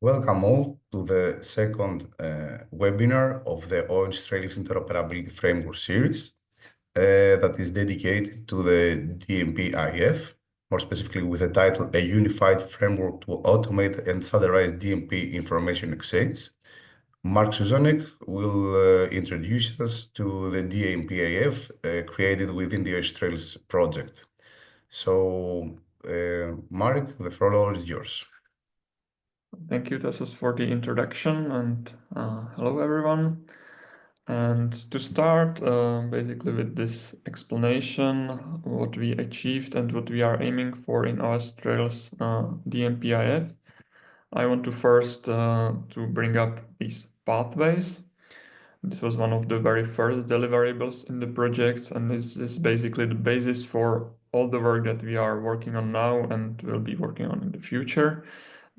Welcome all to the second webinar of the Orange Trails Interoperability Framework series that is dedicated to the DMP-IF, more specifically with the title A Unified Framework to Automate and Standardize DMP Information Exchange. Mark Suzanek will introduce us to the DMP-IF created within the Orange Trails project. So, Marek, the floor is yours. Thank you, Tassos, for the introduction, and hello everyone. And to start, basically with this explanation, what we achieved and what we are aiming for in OS Trails DMPIF, I want to first to bring up these pathways. This was one of the very first deliverables in the projects, and this is basically the basis for all the work that we are working on now and will be working on in the future.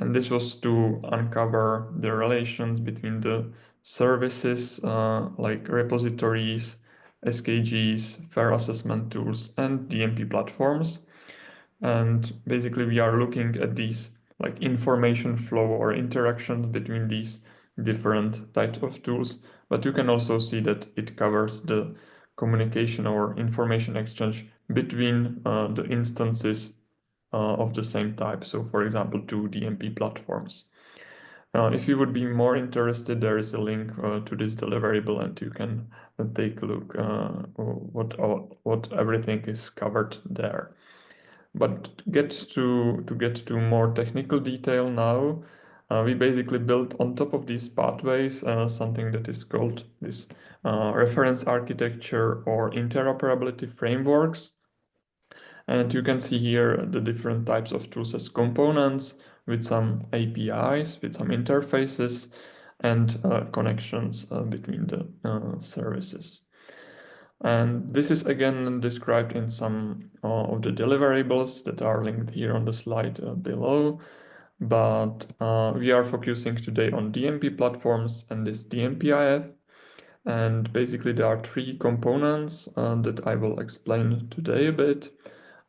And this was to uncover the relations between the services like repositories, SKGs, fair assessment tools, and DMP platforms. And basically we are looking at these like information flow or interactions between these different types of tools, but you can also see that it covers the communication or information exchange between the instances of the same type. So for example, two DMP platforms. If you would be more interested, there is a link to this deliverable, and you can take a look what everything is covered there. But to get to more technical detail now, we basically built on top of these pathways something that is called this reference architecture or interoperability frameworks. And you can see here the different types of tools as components with some APIs, with some interfaces, and connections between the services. And this is again described in some of the deliverables that are linked here on the slide below. But we are focusing today on DMP platforms and this DMPIF. And basically there are three components that I will explain today a bit.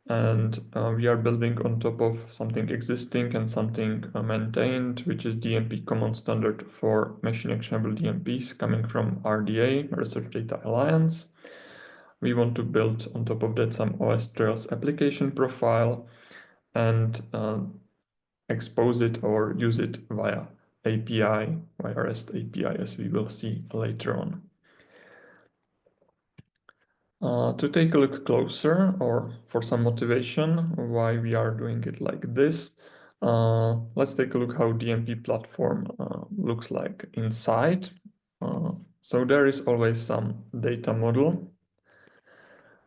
And we are building on top of something existing and something maintained, which is DMP Common Standard for machine-actionable DMPs coming from RDA, Research Data Alliance. We want to build on top of that some OS Trails application profile and expose it or use it via API, via REST API, as we will see later on. To take a look closer, or for some motivation why we are doing it like this, let's take a look how DMP platform looks like inside. So there is always some data model.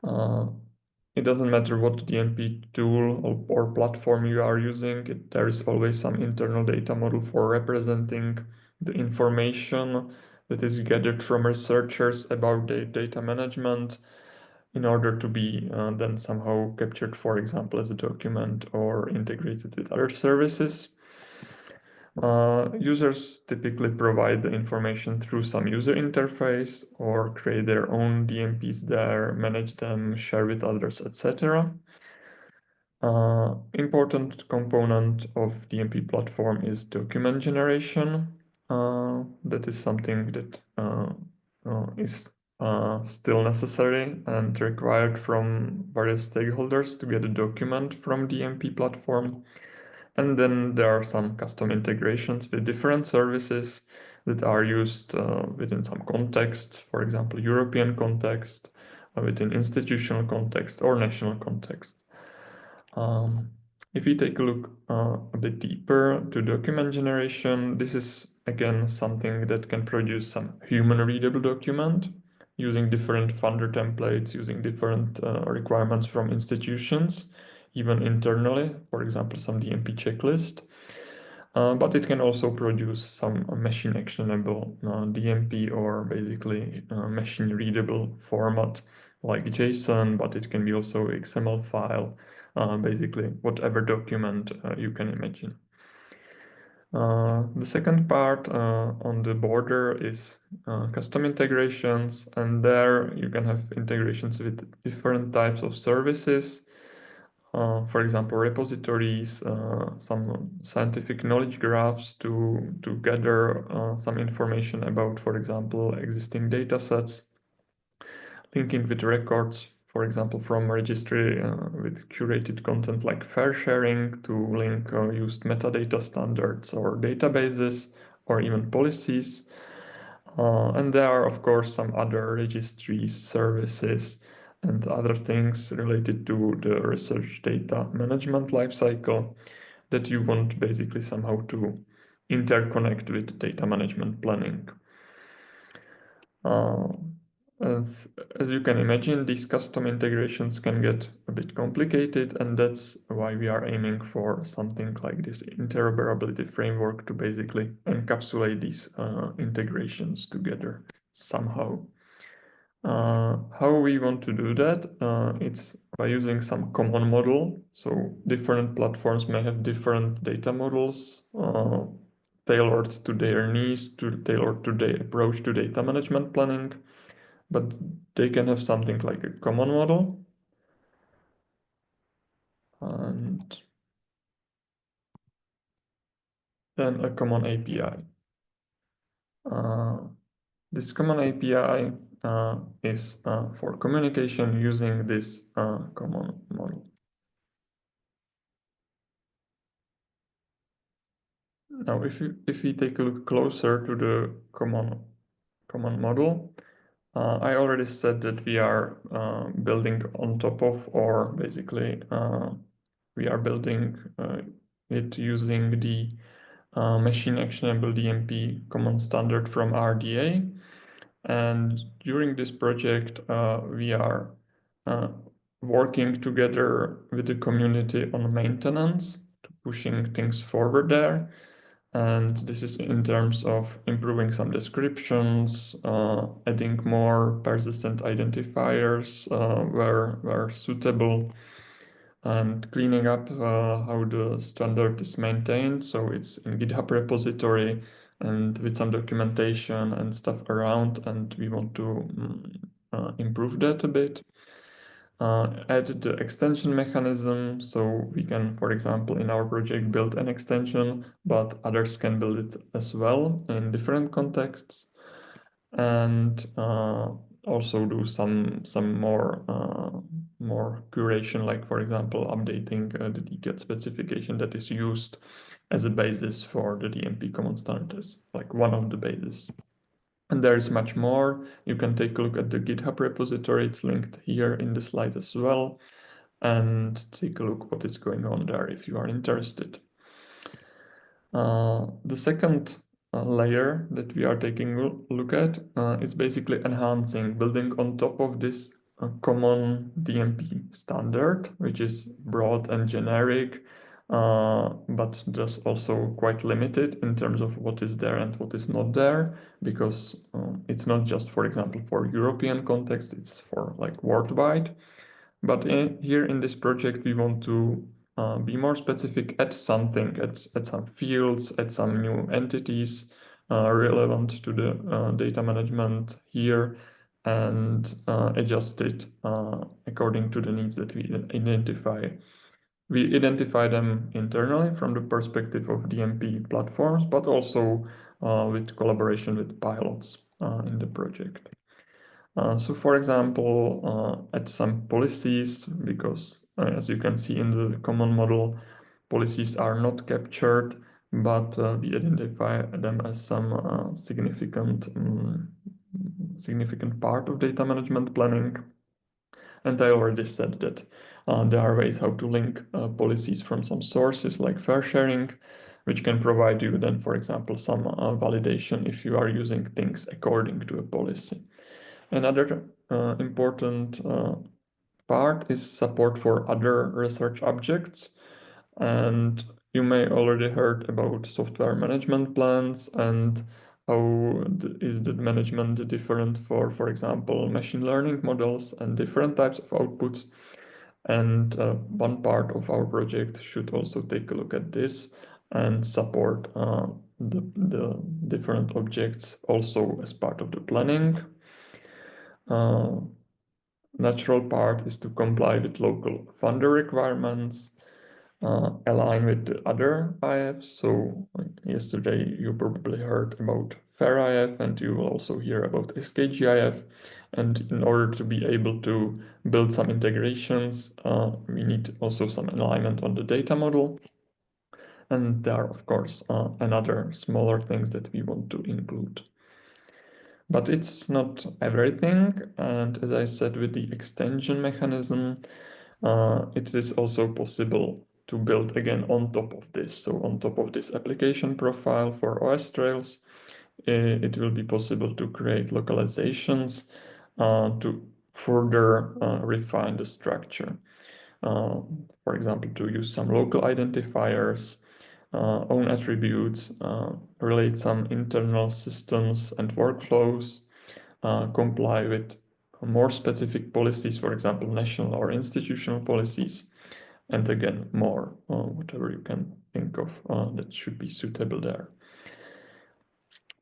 It doesn't matter what DMP tool or platform you are using, there is always some internal data model for representing the information that is gathered from researchers about the data management in order to be then somehow captured, for example, as a document or integrated with other services. Users typically provide the information through some user interface or create their own DMPs there, manage them, share with others, etc. Important component of DMP platform is document generation. That is something that is still necessary and required from various stakeholders to get a document from DMP platform. And then there are some custom integrations with different services that are used within some context, for example, European context, within institutional context or national context. If we take a look a bit deeper to document generation, this is again something that can produce some human readable document using different funder templates, using different requirements from institutions, even internally, for example, some DMP checklist. But it can also produce some machine-actionable DMP or basically machine-readable format like JSON, but it can be also XML file, basically whatever document you can imagine. The second part on the border is custom integrations, and there you can have integrations with different types of services. for example, repositories, some scientific knowledge graphs to gather some information about, for example, existing data sets, linking with records, for example, from registry with curated content like fair sharing to link used metadata standards or databases or even policies. And there are, of course, some other registries, services, and other things related to the research data management lifecycle that you want basically somehow to interconnect with data management planning. As you can imagine, these custom integrations can get a bit complicated, and that's why we are aiming for something like this interoperability framework to basically encapsulate these integrations together somehow. How we want to do that? It's by using some common model. So different platforms may have different data models tailored to their needs, tailored to their approach to data management planning. But they can have something like a common model and then a common API. This common API is for communication using this common model. Now, if we take a look closer to the common model, I already said that we are building on top of, or basically we are building it using the machine-actionable DMP Common Standard from RDA. And during this project, we are working together with the community on maintenance, to pushing things forward there. And this is in terms of improving some descriptions, adding more persistent identifiers where suitable, and cleaning up how the standard is maintained. So it's in GitHub repository and with some documentation and stuff around, and we want to improve that a bit. Add the extension mechanism, so we can, for example, in our project build an extension, but others can build it as well in different contexts, and also do some more curation, like for example updating the DCAT specification that is used as a basis for the DMP Common Standard, as like one of the bases. And there is much more. You can take a look at the GitHub repository. It's linked here in the slide as well. And take a look what is going on there if you are interested. The second layer that we are taking a look at is basically enhancing, building on top of this common DMP standard, which is broad and generic, but just also quite limited in terms of what is there and what is not there, because it's not just, for example, for European context, it's for like worldwide. But here in this project, we want to be more specific at something, at some fields, at some new entities relevant to the data management here, and adjust it according to the needs that we identify. We identify them internally from the perspective of DMP platforms, but also with collaboration with pilots in the project. So for example, at some policies, because as you can see in the common model, policies are not captured, but we identify them as some significant part of data management planning. And I already said that there are ways how to link policies from some sources like fair sharing, which can provide you then, for example, some validation if you are using things according to a policy. Another important part is support for other research objects. And you may already heard about software management plans and how is the management different for example, machine learning models and different types of outputs. And one part of our project should also take a look at this and support the different objects also as part of the planning. natural part is to comply with local funder requirements, align with the other IFs. So yesterday you probably heard about FAIR IF, and you will also hear about SKGIF. And in order to be able to build some integrations, we need also some alignment on the data model. And there are, of course, another smaller things that we want to include. But it's not everything. And as I said, with the extension mechanism, it is also possible to build again on top of this. So on top of this application profile for OS Trails, it will be possible to create localizations to further refine the structure. For example, to use some local identifiers, own attributes, relate some internal systems and workflows, comply with more specific policies, for example, national or institutional policies, and again, more, whatever you can think of that should be suitable there.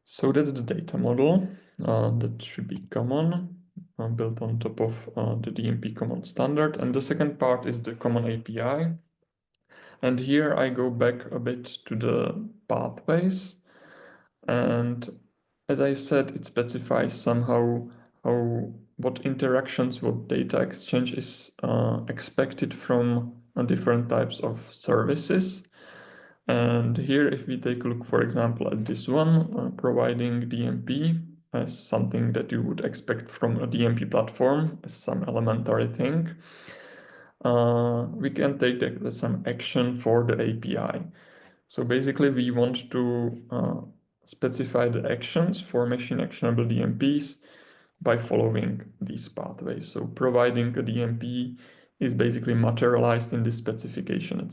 So that's the data model that should be common, built on top of the DMP Common Standard. And the second part is the common API. And here I go back a bit to the pathways. And as I said, it specifies somehow what interactions, what data exchange is expected from different types of services. And here, if we take a look, for example, at this one, providing DMP as something that you would expect from a DMP platform, as some elementary thing, we can take some action for the API. So basically, we want to specify the actions for machine-actionable DMPs by following these pathways. So providing a DMP is basically materialized in this specification at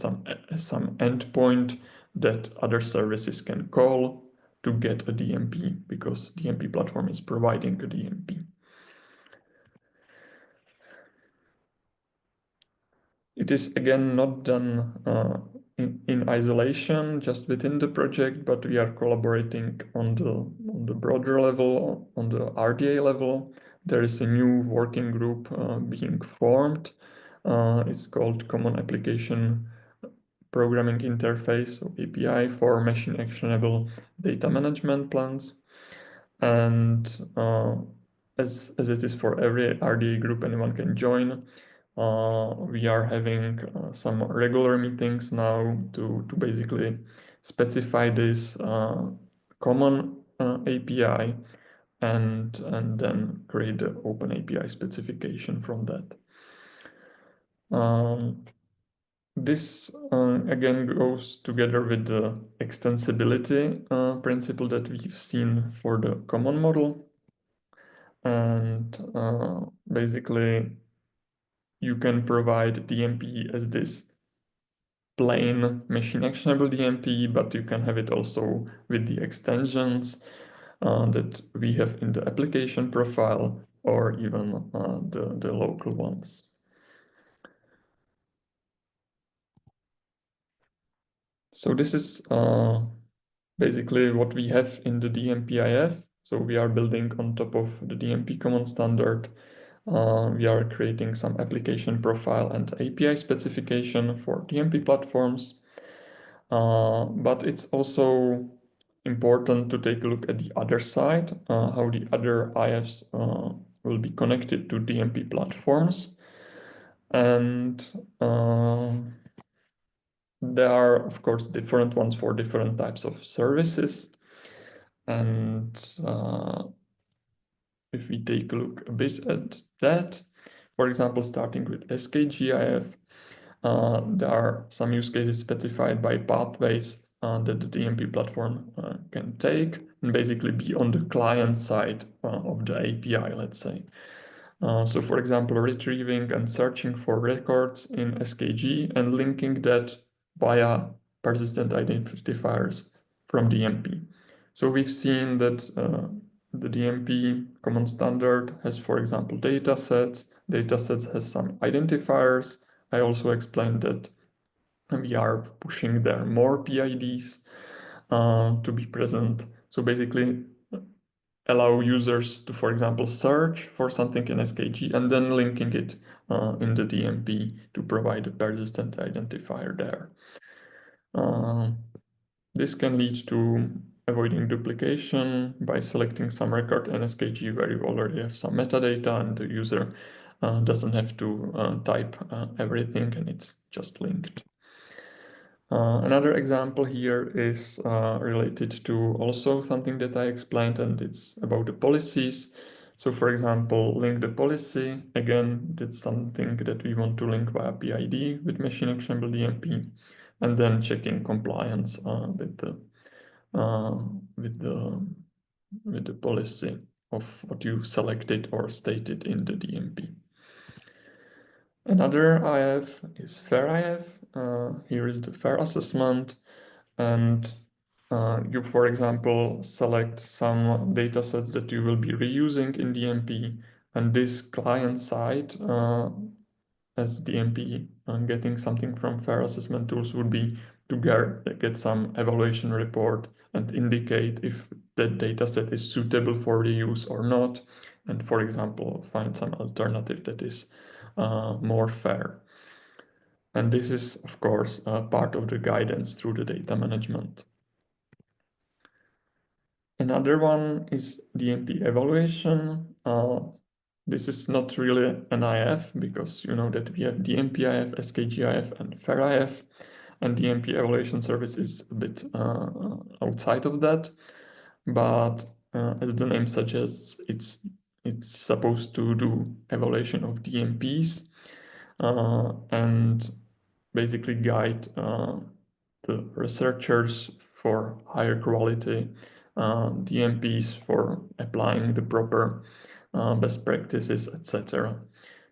some endpoint that other services can call to get a DMP, because DMP platform is providing a DMP. It is again not done in isolation, just within the project, but we are collaborating on the broader level, on the RDA level. There is a new working group being formed. It's called Common Application Programming Interface, so API, for machine-actionable data management plans. And as it is for every RDA group, anyone can join. We are having some regular meetings now to basically specify this common API and then create the open API specification from that. This again goes together with the extensibility principle that we've seen for the common model. And basically, you can provide DMP as this plain machine-actionable DMP, but you can have it also with the extensions that we have in the application profile, or even the local ones. So this is basically what we have in the DMPIF. So we are building on top of the DMP Common Standard. We are creating some application profile and API specification for DMP platforms. But it's also important to take a look at the other side, how the other IFs will be connected to DMP platforms. And there are, of course, different ones for different types of services. And if we take a look a bit at that, for example, starting with SKGIF, there are some use cases specified by pathways that the DMP platform can take and basically be on the client side of the API, let's say. So for example, retrieving and searching for records in SKG and linking that via persistent identifiers from DMP. So we've seen that the DMP Common Standard has, for example, datasets. Datasets has some identifiers. I also explained that we are pushing there more PIDs to be present. So basically, allow users to, for example, search for something in SKG and then linking it in the DMP to provide a persistent identifier there. This can lead to avoiding duplication by selecting some record in SKG where you already have some metadata and the user doesn't have to type everything and it's just linked. Another example here is related to also something that I explained, and it's about the policies. So for example, link the policy. Again, that's something that we want to link via PID with machine-actionable DMP, and then checking compliance with the policy of what you selected or stated in the DMP. Another IF is fair IF. Here is the fair assessment, and you, for example, select some data sets that you will be reusing in DMP, and this client side as DMP getting something from fair assessment tools would be to get some evaluation report and indicate if that data set is suitable for reuse or not, and for example, find some alternative that is more fair. And this is, of course, part of the guidance through the data management. Another one is DMP evaluation. This is not really an IF because you know that we have DMPIF, SKGIF, and FAIR-IF, and DMP evaluation service is a bit outside of that. But as the name suggests, it's supposed to do evaluation of DMPs and basically guide the researchers for higher quality DMPs for applying the proper best practices, etc.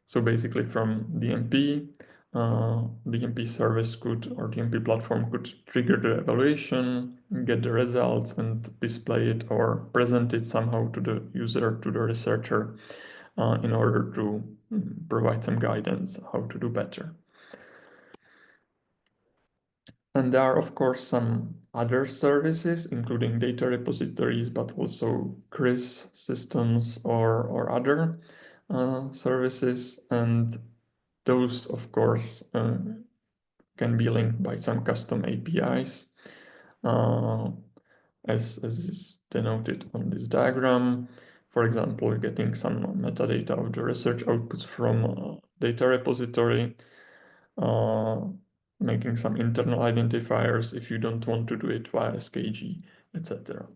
So basically from DMP, DMP service could, or DMP platform could trigger the evaluation, get the results and display it or present it somehow to the user, to the researcher, in order to provide some guidance how to do better. And there are, of course, some other services, including data repositories, but also CRIS systems or other services. And those, of course, can be linked by some custom APIs, as is denoted on this diagram. For example, getting some metadata of the research outputs from a data repository, making some internal identifiers if you don't want to do it via SKG, etc.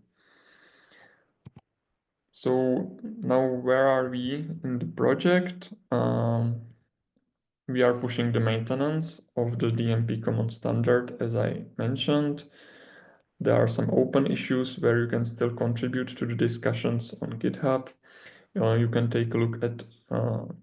So now where are we in the project? We are pushing the maintenance of the DMP Common Standard, as I mentioned. There are some open issues where you can still contribute to the discussions on GitHub. You can take a look at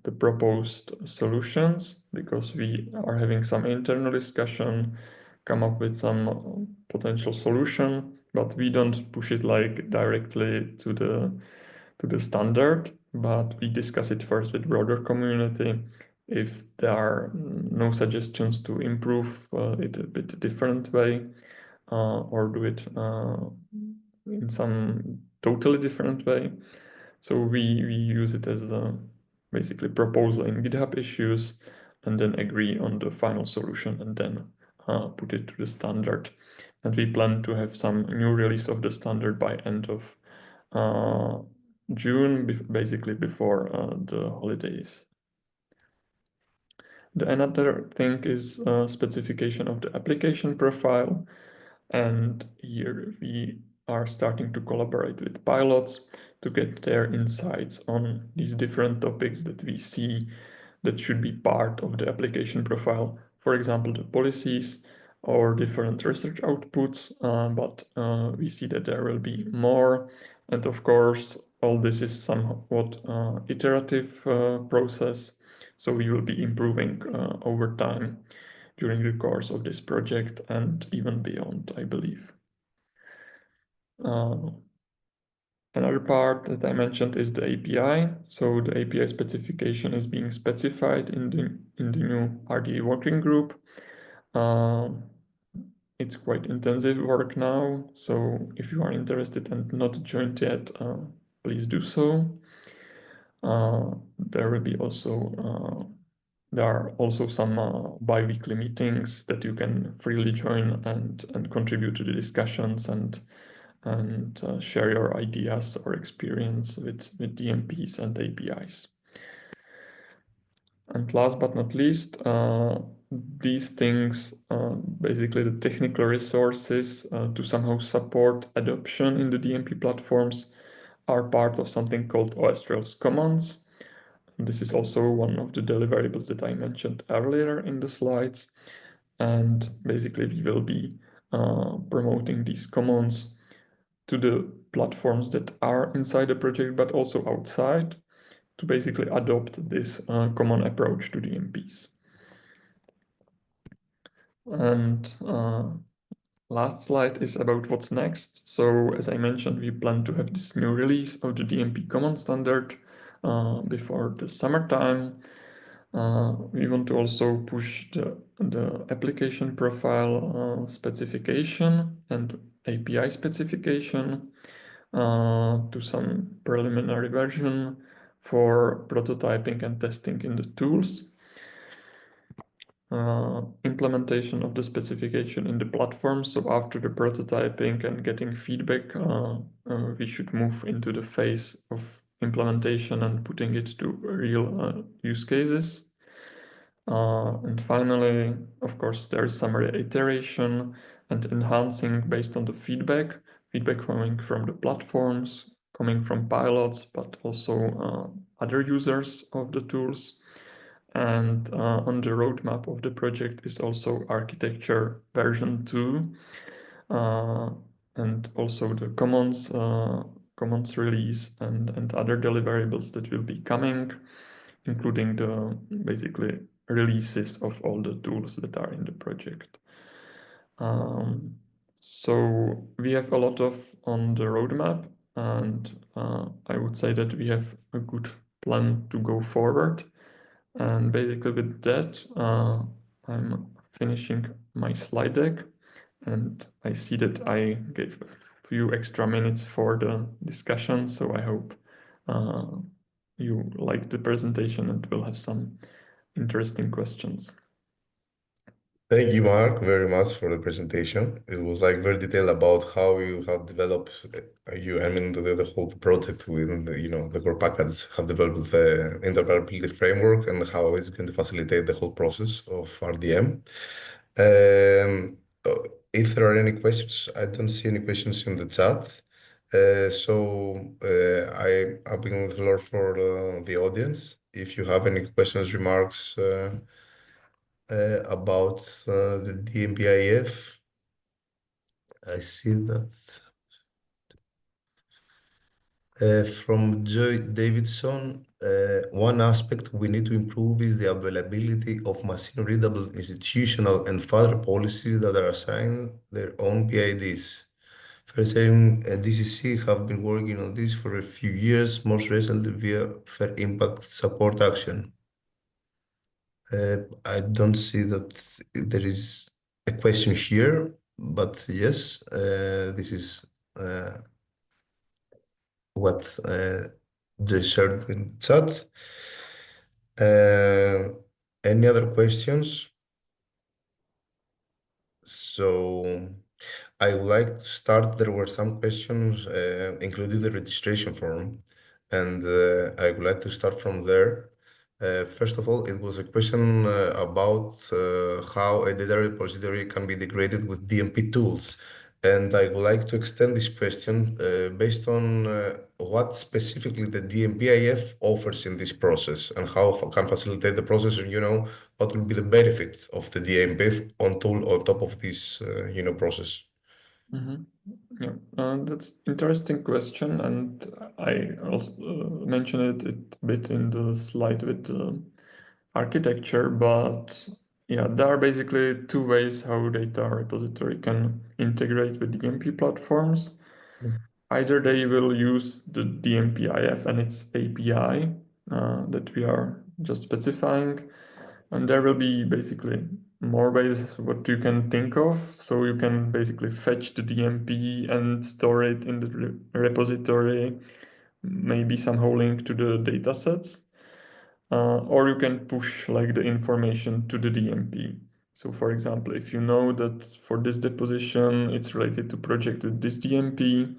the proposed solutions because we are having some internal discussion, come up with some potential solution, but we don't push it like directly to the standard, but we discuss it first with broader community. If there are no suggestions to improve it a bit different way or do it in some totally different way. So we use it as a basically proposal in GitHub issues and then agree on the final solution and then put it to the standard. And we plan to have some new release of the standard by end of June, basically before the holidays. Another thing is specification of the application profile. And here we are starting to collaborate with pilots to get their insights on these different topics that we see that should be part of the application profile. For example, the policies or different research outputs, but we see that there will be more. And of course, all this is somewhat iterative process. So we will be improving over time during the course of this project and even beyond, I believe. Another part that I mentioned is the API. So the API specification is being specified in the new RDA working group. It's quite intensive work now. So if you are interested and not joined yet, please do so. There will be also there are also some bi-weekly meetings that you can freely join and contribute to the discussions and share your ideas or experience with DMPs and APIs. And last but not least, these things, basically the technical resources to somehow support adoption in the DMP platforms, are part of something called OS Trails Commons. This is also one of the deliverables that I mentioned earlier in the slides. And basically we will be promoting these commons to the platforms that are inside the project, but also outside, to basically adopt this common approach to DMPs. And last slide is about what's next. So as I mentioned, we plan to have this new release of the DMP Common Standard before the summertime. We want to also push the application profile specification and API specification to some preliminary version for prototyping and testing in the tools. Implementation of the specification in the platform. So after the prototyping and getting feedback, we should move into the phase of implementation and putting it to real use cases. And finally, of course, there is some reiteration and enhancing based on the feedback coming from the platforms, coming from pilots, but also other users of the tools. And on the roadmap of the project is also architecture version 2, and also the commons release and other deliverables that will be coming, including the basically releases of all the tools that are in the project. So we have a lot on the roadmap, and I would say that we have a good plan to go forward. And basically with that, I'm finishing my slide deck, and I see that I gave a few extra minutes for the discussion, so I hope you liked the presentation and will have some interesting questions. Thank you, Mark, very much for the presentation. It was like very detailed about how you have developed the whole project within the core package have developed the interoperability framework and how it's going to facilitate the whole process of RDM. If there are any questions, I don't see any questions in the chat. I open the floor for the audience. If you have any questions, remarks, about the DMPIF. I see that from Joy Davidson, one aspect we need to improve is the availability of machine-readable institutional and further policies that are assigned their own PIDs. First, DCC have been working on this for a few years, most recently via Fair Impact Support Action. I don't see that there is a question here, but yes, this is what they shared in chat. Any other questions? So I would like to start. There were some questions, including the registration form, and I would like to start from there. First of all, it was a question about how a data repository can be integrated with DMP tools. And I would like to extend this question based on what specifically the DMPIF offers in this process and how it can facilitate the process, and what will be the benefit of the DMPF on top of this process. Yeah, that's interesting question, and I also mentioned it a bit in the slide with the architecture, but yeah, there are basically two ways how data repository can integrate with DMP platforms. Either they will use the DMPIF and its API that we are just specifying, and there will be basically more ways what you can think of. So you can basically fetch the DMP and store it in the repository, maybe somehow link to the data sets, or you can push like the information to the DMP. So for example, if you know that for this deposition, it's related to project with this DMP,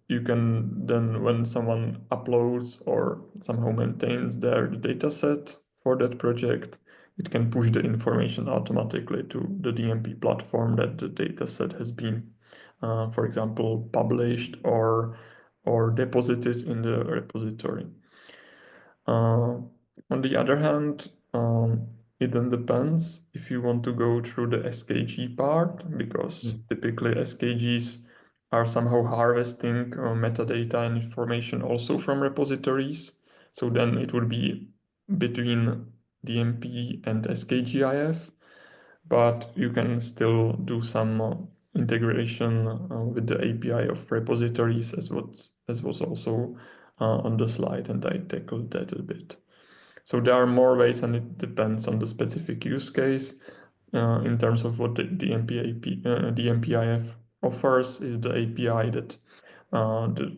you can then, when someone uploads or somehow maintains their data set for that project, it can push the information automatically to the DMP platform that the data set has been, for example, published or deposited in the repository. On the other hand, it then depends if you want to go through the SKG part, because typically SKGs are somehow harvesting metadata and information also from repositories. So then it would be between DMP and SKGIF, but you can still do some integration with the API of repositories, as was also on the slide, and I tackled that a bit. So there are more ways, and it depends on the specific use case. In terms of what the DMPIF offers is the API that the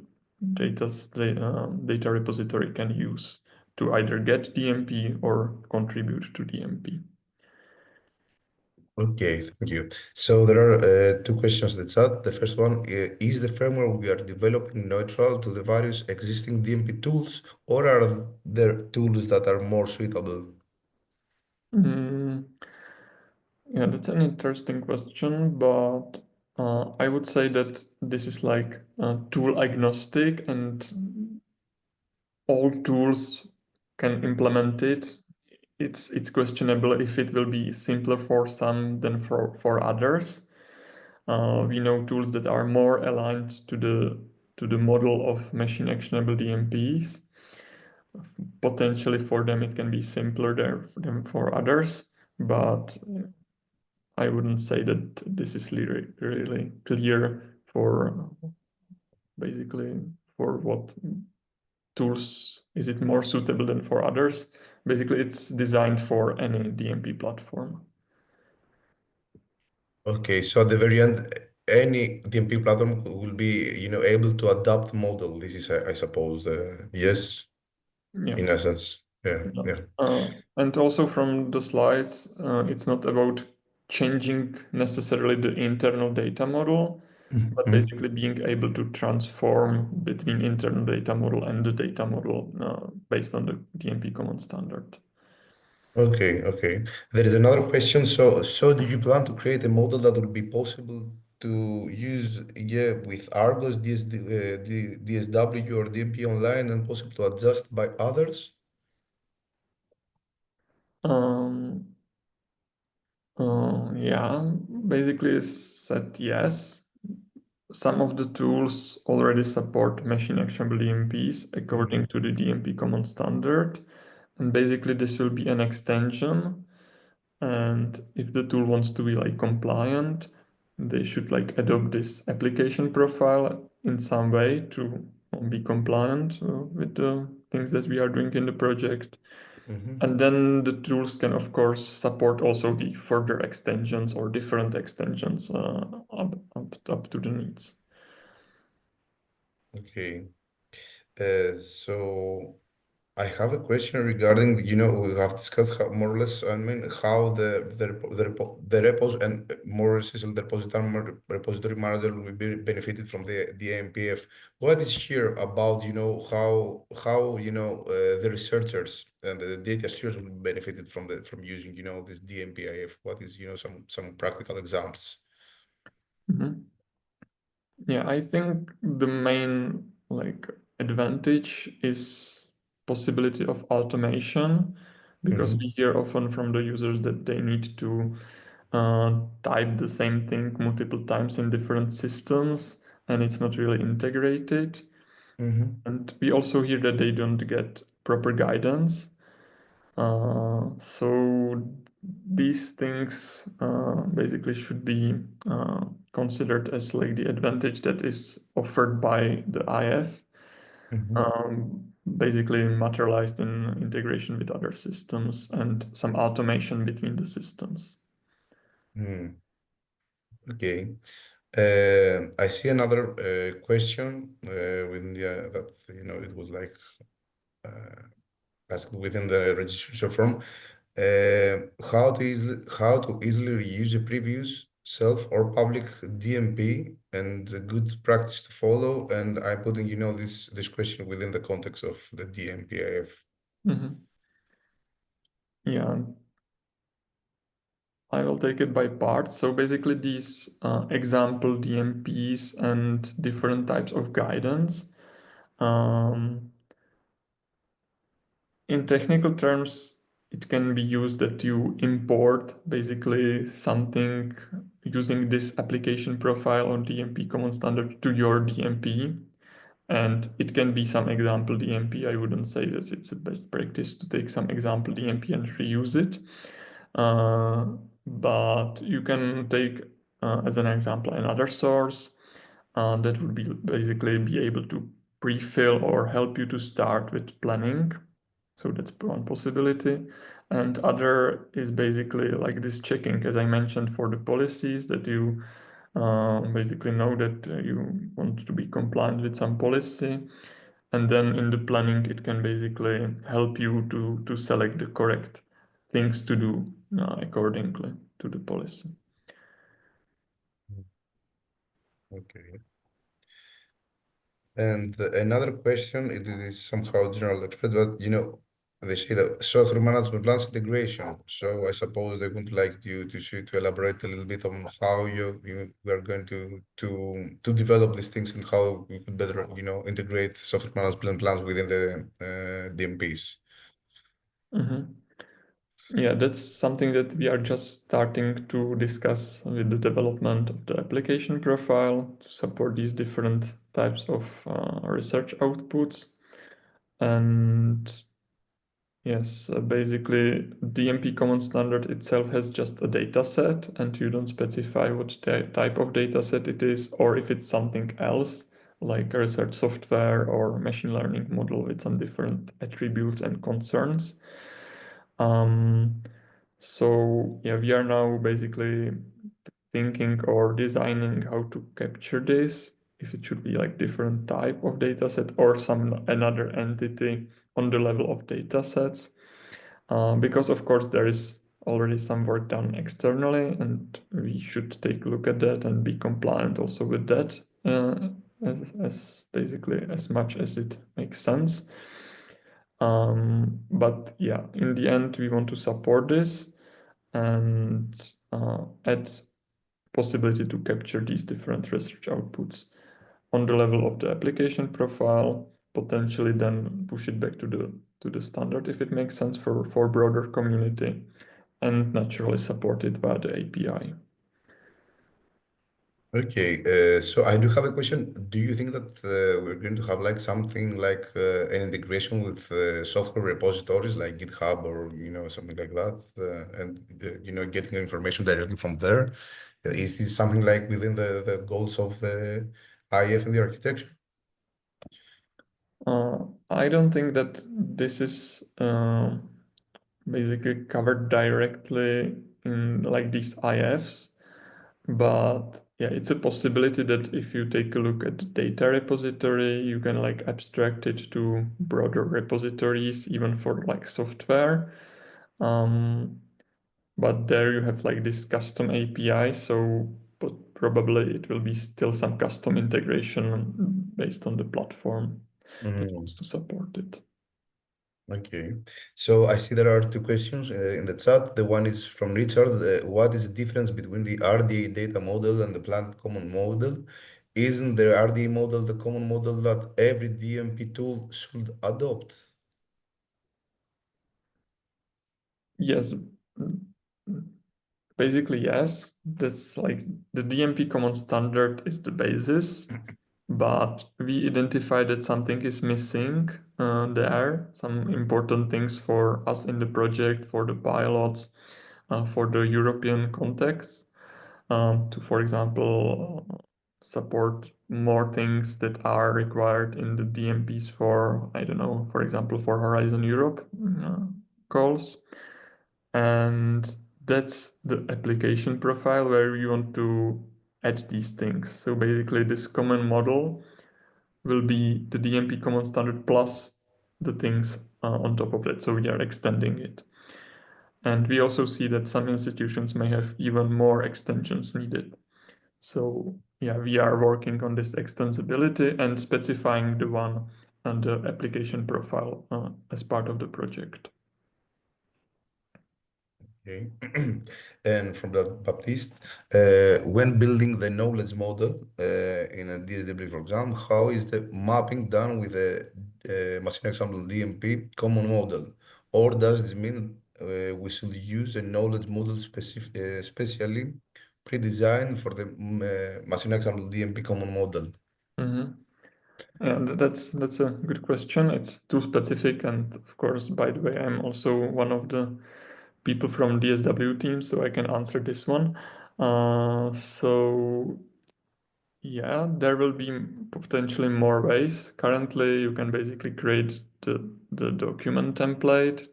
data repository can use to either get DMP or contribute to DMP. Okay, thank you. So there are two questions in the chat. The first one, is the firmware we are developing neutral to the various existing DMP tools, or are there tools that are more suitable? Yeah, that's an interesting question, but I would say that this is like tool agnostic, and all tools can implement it. It's questionable if it will be simpler for some than for others. We know tools that are more aligned to the model of machine actionable DMPs. Potentially for them it can be simpler than for others, but I wouldn't say that this is really clear for basically for what tools is it more suitable than for others. Basically, it's designed for any DMP platform. Okay, so at the very end, any DMP platform will be, able to adapt model. This is, I suppose, yes, Yeah. in essence. Yeah, yeah. And also from the slides, it's not about changing necessarily the internal data model, but basically being able to transform between internal data model and the data model based on the DMP Common Standard. Okay, okay. There is another question. So do you plan to create a model that will be possible to use, yeah, with Argos, DSW, or DMP online, and possible to adjust by others? Um, yeah, basically said yes. Some of the tools already support machine actionable DMPs according to the DMP Common Standard. And basically this will be an extension. And if the tool wants to be like compliant, they should like adopt this application profile in some way to be compliant with the things that we are doing in the project. And then the tools can, of course, support also the further extensions or different extensions up to the needs. Okay. So I have a question regarding, we have discussed how, more or less, I mean, how the repos and more essentially the repository manager will be benefited from the DMPF. What is here about, how the researchers and the data stewards will be benefited from using, this DMPIF? What is, some practical examples? Yeah, I think the main like advantage is possibility of automation, because we hear often from the users that they need to type the same thing multiple times in different systems and it's not really integrated. And we also hear that they don't get proper guidance. So these things basically should be considered as like the advantage that is offered by the IF, basically materialized in integration with other systems and some automation between the systems. Okay. I see another question within that it was like asked within the registration form. How to easily reuse a previous self or public DMP and a good practice to follow. And I'm putting this question within the context of the DMPIF. Yeah, I will take it by parts. So basically these example DMPs and different types of guidance. In technical terms, it can be used that you import basically something using this application profile on DMP Common Standard to your DMP. And it can be some example DMP. I wouldn't say that it's the best practice to take some example DMP and reuse it. But you can take as an example another source that would be basically be able to pre-fill or help you to start with planning. So that's one possibility. And other is basically like this checking, as I mentioned, for the policies that you basically know that you want to be compliant with some policy. And then in the planning, it can basically help you to select the correct things to do accordingly to the policy. Okay. And another question, it is somehow general expert, but they say that software management plans integration. So I suppose they would like you to elaborate a little bit on how you are going to develop these things and how we could better integrate software management plans within the DMPs. Yeah, that's something that we are just starting to discuss with the development of the application profile to support these different types of research outputs. And yes, basically DMP Common Standard itself has just a data set, and you don't specify what type of data set it is, or if it's something else, like a research software or machine learning model with some different attributes and concerns. So yeah, we are now basically thinking or designing how to capture this, if it should be like different type of data set or some another entity on the level of data sets. Because of course there is already some work done externally, and we should take a look at that and be compliant also with that as basically as much as it makes sense. But yeah, in the end, we want to support this and add possibility to capture these different research outputs on the level of the application profile, potentially then push it back to the standard if it makes sense for broader community, and naturally support it via the API. Okay, so I do have a question. Do you think that we're going to have like something like an integration with software repositories like GitHub or something like that, and getting information directly from there? Is this something like within the goals of the IF and the architecture? I don't think that this is basically covered directly in like these IFs. But yeah, it's a possibility that if you take a look at the data repository, you can like abstract it to broader repositories, even for like software. But there you have like this custom API, but probably it will be still some custom integration based on the platform that wants to support it. Okay, so I see there are two questions in the chat. The one is from Richard. What is the difference between the RDA data model and the planned common model? Isn't the RDA model the common model that every DMP tool should adopt? Yes, basically yes. That's like the DMP Common Standard is the basis, but we identify that something is missing there, some important things for us in the project, for the pilots, for the European context, to, for example, support more things that are required in the DMPs for, I don't know, for example, for Horizon Europe calls. And that's the application profile where you want to add these things. So basically this common model will be the DMP Common Standard plus the things on top of it. So we are extending it. And we also see that some institutions may have even more extensions needed. So yeah, we are working on this extensibility and specifying the one and the application profile as part of the project. Okay. And from that Baptiste, when building the knowledge model in a DSW, for example, how is the mapping done with a machine example DMP common model? Or does this mean we should use a knowledge model specially pre-designed for the machine example DMP common model? Mm-hmm. And that's a good question. It's too specific, and of course, by the way, I'm also one of the people from DSW team, so I can answer this one. So yeah, there will be potentially more ways. Currently, you can basically create the document template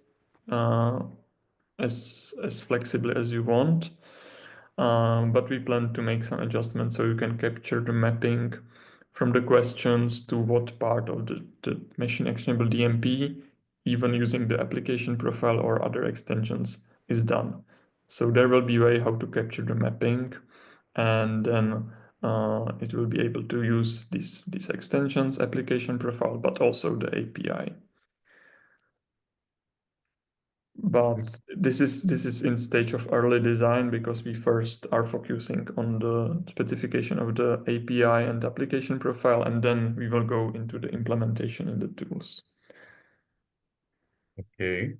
as flexibly as you want. But we plan to make some adjustments so you can capture the mapping from the questions to what part of the machine-actionable DMP, even using the application profile or other extensions, is done. So there will be a way how to capture the mapping, and then it will be able to use these extensions, application profile, but also the API. But this is in stage of early design because we first are focusing on the specification of the API and application profile, and then we will go into the implementation in the tools. Okay.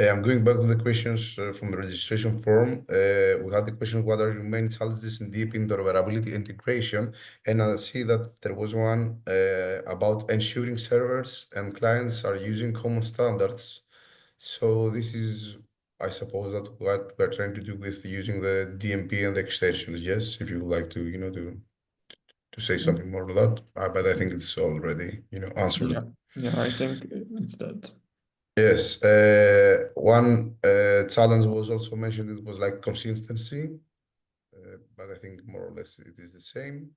I'm going back to the questions from the registration form. We had the question, what are your main challenges in deep interoperability integration? And I see that there was one about ensuring servers and clients are using common standards. So this is, I suppose, that what we're trying to do with using the DMP and the extensions. Yes, if you would like to, to say something more to that, but I think it's already, answered. Yeah, I think it's that. Yes, one challenge was also mentioned. It was like consistency, but I think more or less it is the same.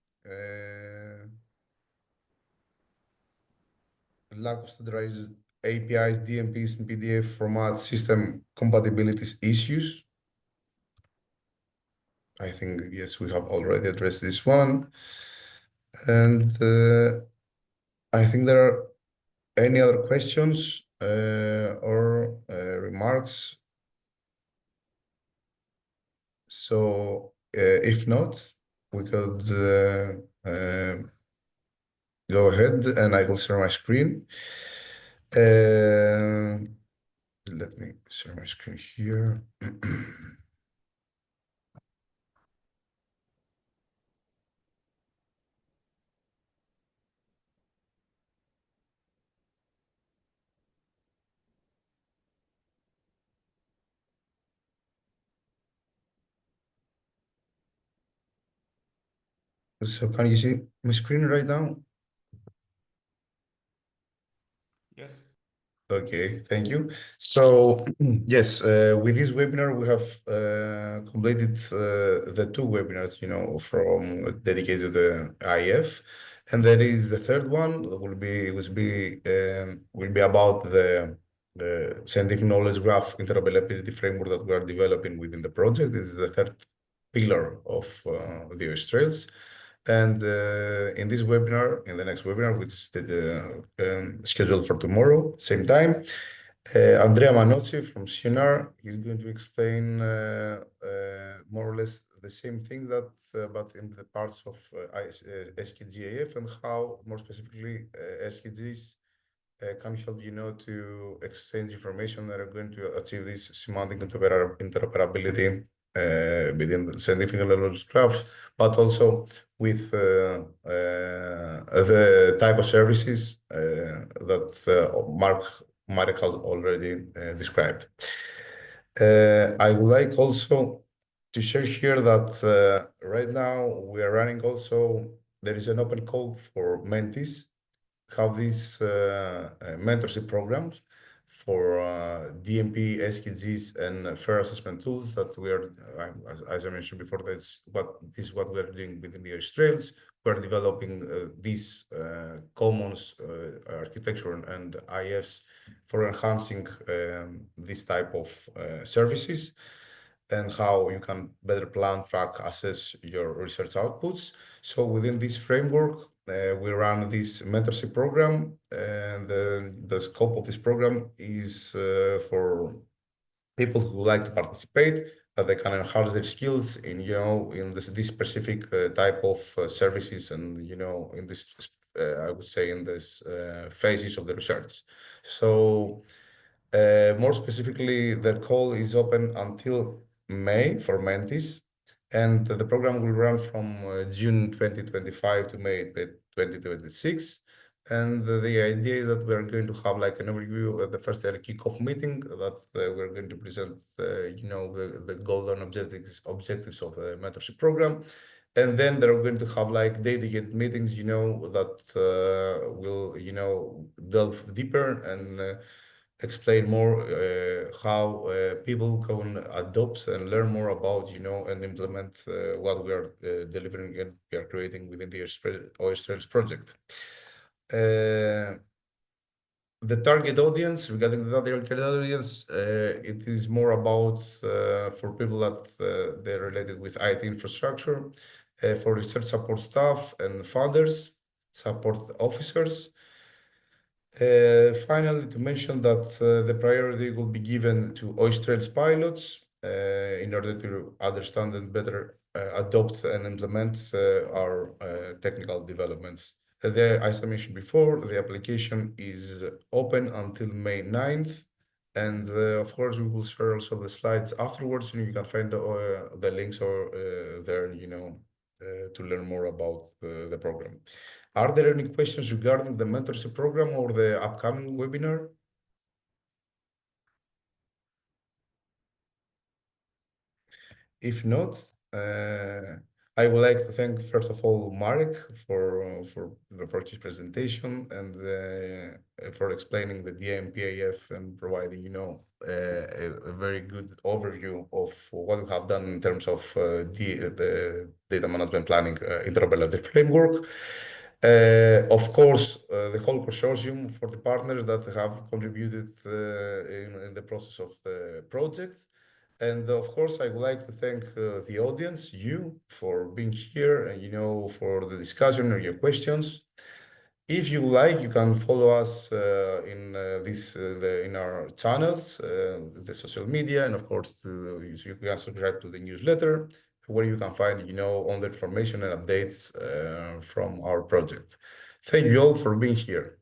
Lack of standardized APIs, DMPs, and PDF format system compatibilities issues. I think yes, we have already addressed this one, and I think there are any other questions or remarks. So if not, we could go ahead and I will share my screen. Let me share my screen here. So can you see my screen right now? Yes. Okay, thank you. So yes, with this webinar, we have completed the two webinars, from dedicated to the IF, and there is the third one that will be about the scientific knowledge graph interoperability framework that we are developing within the project. This is the third pillar of the OS Trails. And in this webinar, in the next webinar, which is scheduled for tomorrow, same time, Andrea Manozzi from CNR is going to explain more or less the same thing but in the parts of SKGIF and how, more specifically, SKGs can help to exchange information that are going to achieve this semantic interoperability within the scientific knowledge graphs, but also with the type of services that Marek has already described. I would like also to share here that right now we are running also, there is an open call for mentees, have these mentorship programs for DMP, SKGs, and fair assessment tools that we are, as I mentioned before, this is what we are doing within the Trails. We're developing these commons architecture and IFs for enhancing this type of services and how you can better plan, track, assess your research outputs. So within this framework, we run this mentorship program, and the scope of this program is for people who like to participate, that they can enhance their skills in, in this specific type of services, and, in this, I would say, in this phases of the research. So more specifically, the call is open until May for mentees, and the program will run from June 2025 to May 2026. And the idea is that we're going to have like an overview at the first kickoff meeting that we're going to present, the golden objectives of the mentorship program. And then they're going to have like dedicated meetings, that will, delve deeper and explain more how people can adopt and learn more about, and implement what we are delivering and we are creating within the OS project. The target audience, regarding the target audience, it is more about for people that they're related with IT infrastructure, for research support staff and funders, support officers. Finally, to mention that the priority will be given to Oyster's pilots in order to understand and better adopt and implement our technical developments. As I mentioned before, the application is open until May 9th. And of course, we will share also the slides afterwards, and you can find the links or there, to learn more about the program. Are there any questions regarding the mentorship program or the upcoming webinar? If not, I would like to thank, first of all, Marek for his presentation and for explaining the DMPIF and providing, a very good overview of what we have done in terms of the data management planning interoperability framework. Of course, the whole consortium for the partners that have contributed in the process of the project. And of course, I would like to thank the audience, you, for being here and, for the discussion or your questions. If you like, you can follow us in in our channels, the social media, and of course, you can subscribe to the newsletter, where you can find, all the information and updates from our project. Thank you all for being here.